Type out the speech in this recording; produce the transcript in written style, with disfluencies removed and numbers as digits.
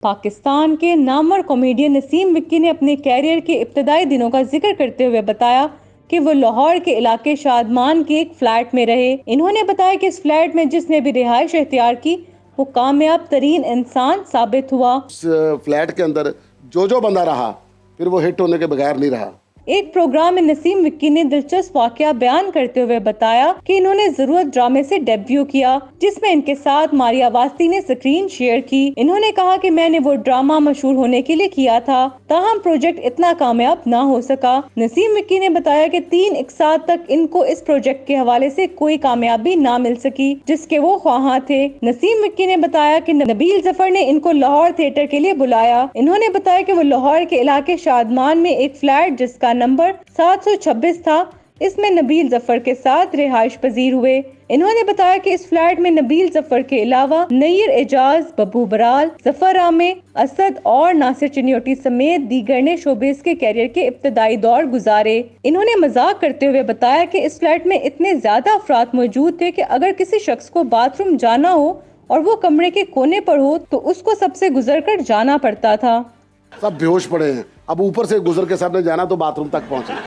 پاکستان کے نامور کامیڈین نسیم وکی نے اپنے کیریئر کے ابتدائی دنوں کا ذکر کرتے ہوئے بتایا کہ وہ لاہور کے علاقے شادمان کے ایک فلیٹ میں رہے۔ انہوں نے بتایا کہ اس فلیٹ میں جس نے بھی رہائش اختیار کی وہ کامیاب ترین انسان ثابت ہوا۔ اس فلیٹ کے اندر جو بندہ رہا پھر وہ ہٹ ہونے کے بغیر نہیں رہا۔ ایک پروگرام میں نسیم وکی نے دلچسپ واقعہ بیان کرتے ہوئے بتایا کہ انہوں نے ضرورت ڈرامے سے ڈیبیو کیا جس میں ان کے ساتھ ماریا واسطی نے سکرین شیئر کی۔ انہوں نے کہا کہ میں نے وہ ڈرامہ مشہور ہونے کے لیے کیا تھا، تاہم پروجیکٹ اتنا کامیاب نہ ہو سکا۔ نسیم وکی نے بتایا کہ 3 اقساط تک ان کو اس پروجیکٹ کے حوالے سے کوئی کامیابی نہ مل سکی جس کے وہ خواہاں تھے۔ نسیم وکی نے بتایا کہ نبیل ظفر نے ان کو لاہور تھیٹر کے لیے بلایا۔ انہوں نے بتایا کہ وہ لاہور کے علاقے شادمان میں ایک فلیٹ جس کا نمبر 726 تھا، اس میں نبیل ظفر کے ساتھ رہائش پذیر ہوئے۔ انہوں نے بتایا کہ اس فلیٹ میں نبیل ظفر کے علاوہ نیر اعجاز، ببو برال، ظفر عامر، اسد اور ناصر چنیوٹی سمیت دیگر نے شوبز کے کیریئر کے ابتدائی دور گزارے۔ انہوں نے مذاق کرتے ہوئے بتایا کہ اس فلیٹ میں اتنے زیادہ افراد موجود تھے کہ اگر کسی شخص کو باتھ روم جانا ہو اور وہ کمرے کے کونے پر ہو تو اس کو سب سے گزر کر جانا پڑتا تھا۔ سب بے ہوش پڑے ہیں، اب اوپر سے گزر کے سب نے جانا تو باتھ روم تک پہنچے۔